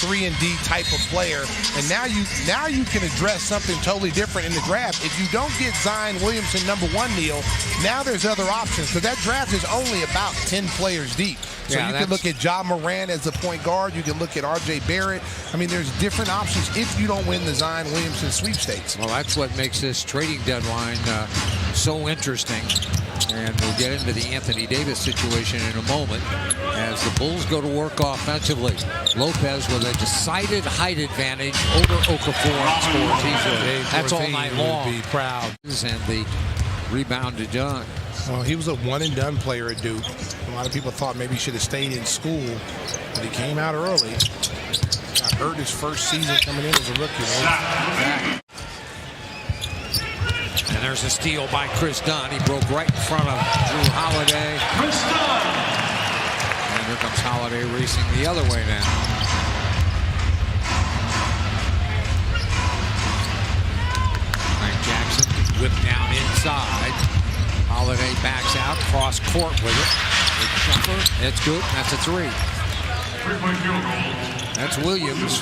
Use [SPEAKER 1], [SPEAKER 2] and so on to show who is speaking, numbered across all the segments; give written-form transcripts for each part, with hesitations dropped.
[SPEAKER 1] 3-and-D type of player. And now you can address something totally different in the draft. If you don't get Zion Williamson #1, Neil, now there's other options, because that draft is only about 10 players deep. So you can look at Ja Morant as the point guard. You can look at R.J. Barrett. I mean, there's different options if you don't win the Zion Williamson sweepstakes.
[SPEAKER 2] Well, that's what makes this trading deadline so interesting. And we'll get into the Anthony Davis situation in a moment as the Bulls go to work offensively. Lopez with a decided height advantage over Okafor on scores easily. That's all night long.
[SPEAKER 1] Be proud.
[SPEAKER 2] And the rebound to Dunn.
[SPEAKER 1] Well, he was a one-and-done player at Duke. A lot of people thought maybe he should have stayed in school, but he came out early. Got hurt his first season coming in as a rookie.
[SPEAKER 2] And there's a steal by Chris Dunn. He broke right in front of Drew Holiday.
[SPEAKER 3] Chris Dunn.
[SPEAKER 2] And here comes Holiday racing the other way now. Frank Jackson whipped down inside. Holiday backs out, cross court with it. It's good. That's a 3.
[SPEAKER 3] Three-point field goal.
[SPEAKER 2] That's Williams.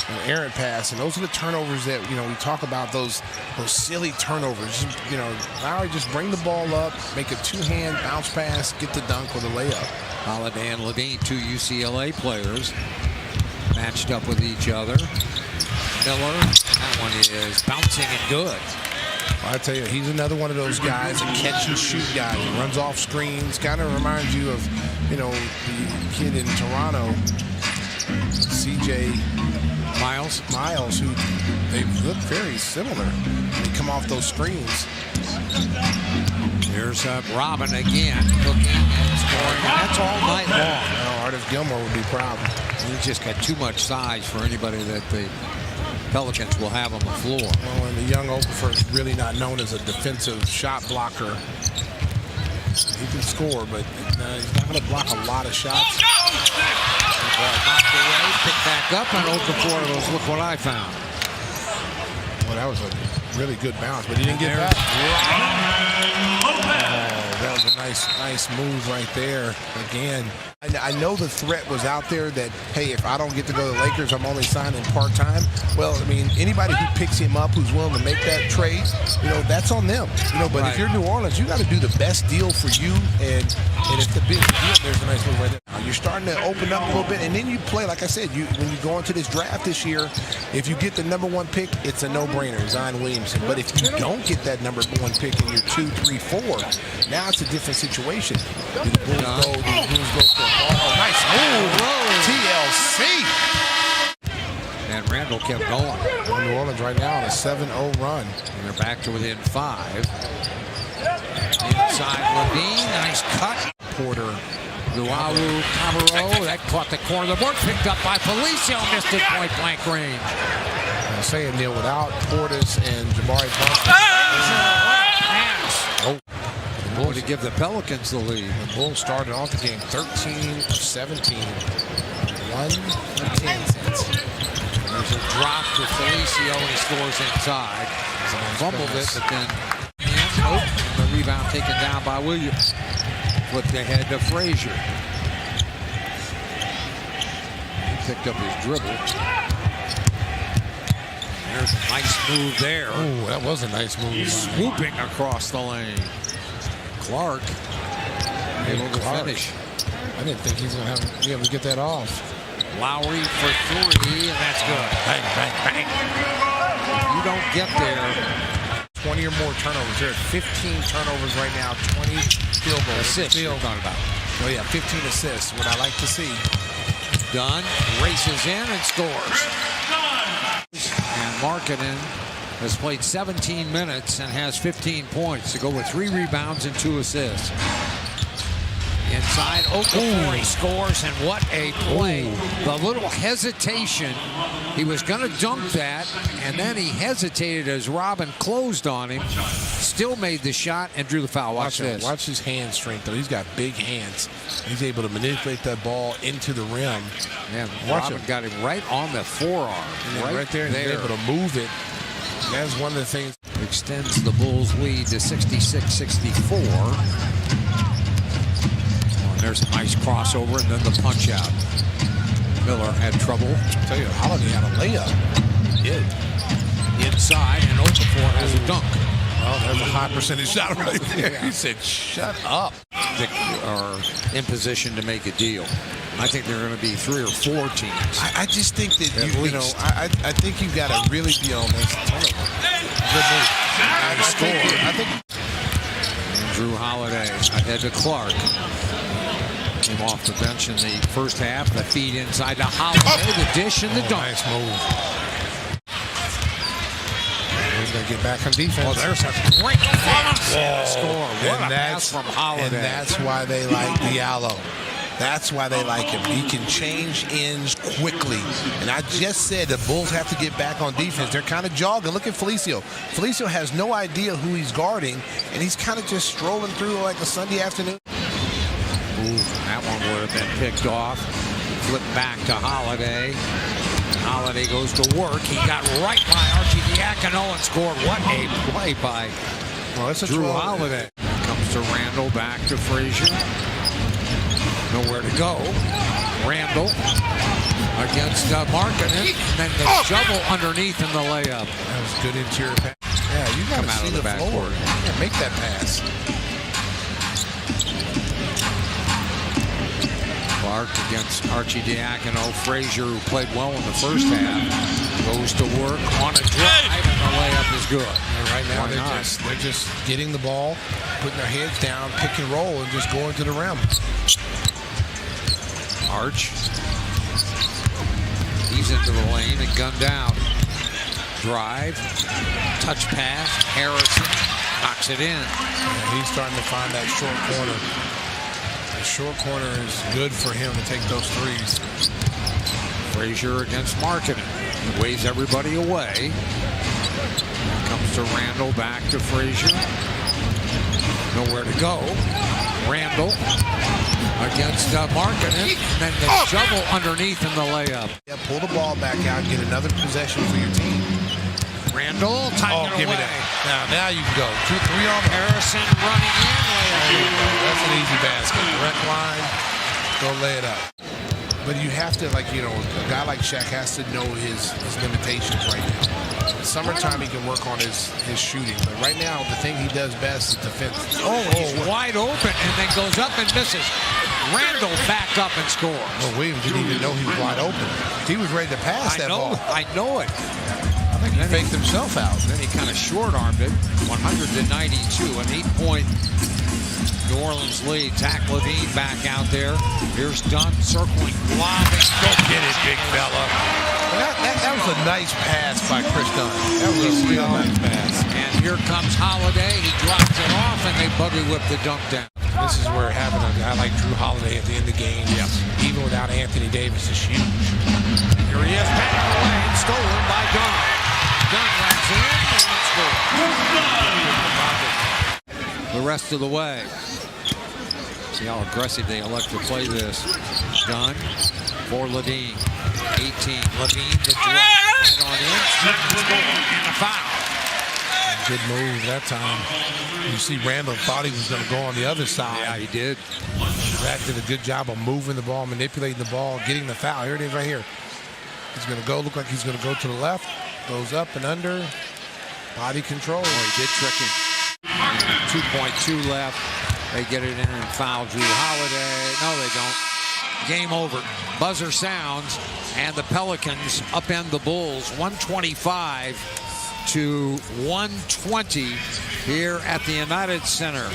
[SPEAKER 1] An errant pass, and those are the turnovers that, you know, we talk about, those silly turnovers. You know, Lowry, just bring the ball up, make a two-hand bounce pass, get the dunk or the layup.
[SPEAKER 2] Holiday and Levine, 2 UCLA players, matched up with each other. Miller, that one is bouncing and good.
[SPEAKER 1] I tell you, he's another one of those guys, a catch-and-shoot guy. He runs off screens. Kind of reminds you of, you know, the kid in Toronto, C.J. Miles, who they look very similar. They come off those screens.
[SPEAKER 2] Here's Robin again, cooking and scoring. And that's all night long.
[SPEAKER 1] Oh, Artis Gilmore would be proud.
[SPEAKER 2] He's just got too much size for anybody that the Pelicans will have on the floor.
[SPEAKER 1] Well, and the young Okafor is really not known as a defensive shot blocker. He can score, but he's not going to block a lot of shots.
[SPEAKER 2] Knocked away, picked back up, and Okafor goes, look what I found.
[SPEAKER 1] Well, that was a really good bounce, but he didn't get that. Oh, that was a nice move right there. Again, I know the threat was out there that, hey, if I don't get to go to the Lakers, I'm only signing part-time. Well, I mean, anybody who picks him up who's willing to make that trade, you know, that's on them. You know, but if you're New Orleans, you got to do the best deal for you. And if the big deal, there's a nice move right there. You're starting to open up a little bit, and then you play, like I said, when you go into this draft this year, if you get the #1 pick, it's a no-brainer, Zion Williamson. But if you don't get that #1 pick in your 2, 3, 4, now it's a different situation. Do the Bulls go for a nice move, TLC.
[SPEAKER 2] And Randall kept going.
[SPEAKER 1] New Orleans right now on a 7-0 run.
[SPEAKER 2] And they're back to within 5. Inside Levine, nice cut.
[SPEAKER 1] Porter.
[SPEAKER 2] Luau Cabarro, that caught the corner of the board, picked up by Felicio, missed it point-blank range.
[SPEAKER 1] I'm saying, Neil, without Portis and Jabari Parker.
[SPEAKER 2] The Bulls to give the Pelicans the lead.
[SPEAKER 1] The Bulls started off the game 13 of 17. 1 of 10 cents.
[SPEAKER 2] There's a drop to Felicio, and he scores inside. Fumbled it, but then the rebound taken down by Williams. Flipped ahead to Frazier. He picked up his dribble. There's a nice move there.
[SPEAKER 1] Oh, that was a nice move.
[SPEAKER 2] He's swooping across the lane. Clark able to finish.
[SPEAKER 1] I didn't think he's going to be able to get that off.
[SPEAKER 2] Lowry for 3, and that's good.
[SPEAKER 1] Bang, bang, bang.
[SPEAKER 2] If you don't get there,
[SPEAKER 1] 20 or more turnovers. They're at 15 turnovers right now, 20 field goals.
[SPEAKER 2] Assists you're talking about.
[SPEAKER 1] Oh, yeah, 15 assists, what I like to see.
[SPEAKER 2] Dunn races in and scores. And Markkanen has played 17 minutes and has 15 points to go with 3 rebounds and 2 assists. Inside, Okafor, he scores, and what a play. The little hesitation. He was going to dunk that, and then he hesitated as Robin closed on him. Still made the shot and drew the foul. Watch this.
[SPEAKER 1] Watch his hand strength, though. He's got big hands. He's able to manipulate that ball into the rim.
[SPEAKER 2] Yeah, Robin got him right on the forearm.
[SPEAKER 1] Right there. He's able to move it. That's one of the things.
[SPEAKER 2] Extends the Bulls' lead to 66-64. There's a nice crossover and then the punch out. Miller had trouble.
[SPEAKER 1] I'll tell you, Holiday had a layup. He did.
[SPEAKER 2] Inside and open for it as a dunk.
[SPEAKER 1] Well, there's a high percentage shot right there. He said, shut up.
[SPEAKER 2] They are in position to make a deal. I think there are going to be 3 or 4 teams.
[SPEAKER 1] I just think that,
[SPEAKER 2] At
[SPEAKER 1] you know,
[SPEAKER 2] least.
[SPEAKER 1] I think you've got to really be on this. Good move. I think
[SPEAKER 2] Drew Holiday ahead to Clark. Came off the bench in the first half. The feed inside to Holiday. The dish and the dunk.
[SPEAKER 1] nice move. He's going to get back on defense.
[SPEAKER 2] Well, there's a great performance and a score. What a pass from Holiday.
[SPEAKER 1] And that's why they like Diallo. That's why they like him. He can change ends quickly. And I just said the Bulls have to get back on defense. They're kind of jogging. Look at Felicio. Felicio has no idea who he's guarding, and he's kind of just strolling through like a Sunday afternoon.
[SPEAKER 2] Ooh, that one would have been picked off. Flip back to Holiday. Holiday goes to work. He got right by Arcidiacono and scored. What a play by Drew Holiday. Comes to Randall, back to Frazier. Nowhere to go. Randall against Markkanen. Then the shovel underneath in the layup.
[SPEAKER 1] That was good interior pass. Yeah, you got to see the floor. Yeah, make that pass.
[SPEAKER 2] Clark against Arcidiacono. Frazier, who played well in the first half, goes to work on a drive, and the layup is good.
[SPEAKER 1] And right now they're just getting the ball, putting their heads down, pick and roll, and just going to the rim.
[SPEAKER 2] Arch. He's into the lane and gunned out. Drive. Touch pass. Harrison knocks it in.
[SPEAKER 1] Yeah, he's starting to find that short corner. The short corner is good for him to take those threes.
[SPEAKER 2] Frazier against Markkanen. Waves everybody away. Comes to Randall. Back to Frazier. Nowhere to go. Randall against Markkanen, and then the shovel underneath in the layup.
[SPEAKER 1] Yeah, pull the ball back out, get another possession for your team.
[SPEAKER 2] Randall, tying it
[SPEAKER 1] give
[SPEAKER 2] away.
[SPEAKER 1] me that. Now you can go. 2-3 on
[SPEAKER 2] Harrison running in, layup.
[SPEAKER 1] That's an easy basket. Direct line, go lay it up. But you have to, like, you know, a guy like Shaq has to know his limitations right now. Summertime, he can work on his shooting. But right now, the thing he does best is defense.
[SPEAKER 2] He's wide open and then goes up and misses. Randall back up and scores.
[SPEAKER 1] Well, Williams didn't even know he was wide open. He was ready to pass that ball.
[SPEAKER 2] I know it.
[SPEAKER 1] I think he faked himself out.
[SPEAKER 2] Then he kind of short-armed it. 192, an 8-point New Orleans lead. Zach LaVine back out there. Here's Dunn circling, lobbing.
[SPEAKER 1] Go get it, big fella. That was a nice pass by Chris Dunn. That was a real nice pass.
[SPEAKER 2] And here comes Holiday. He drops it off, and they buggy whip the dunk down.
[SPEAKER 1] This is where having a guy like Drew Holiday at the end of the game, even without Anthony Davis, is huge.
[SPEAKER 2] Here he is, back away and stolen by Dunn. Dunn runs in and scores. The rest of the way. See how aggressive they elect to play this. Dunn for LaVine. 18. LaVine the drop right on in. And a foul.
[SPEAKER 1] Good move that time. You see Randall thought he was going to go on the other side.
[SPEAKER 2] Yeah, he did.
[SPEAKER 1] Zach did a good job of moving the ball, manipulating the ball, getting the foul. Here it is right here. He's going to go, look like he's going to go to the left. Goes up and under. Body control.
[SPEAKER 2] Oh, he did trick him. 2.2 left. They get it in and foul Drew Holiday. No, they don't. Game over. Buzzer sounds, and the Pelicans upend the Bulls 125 to 120 here at the United Center.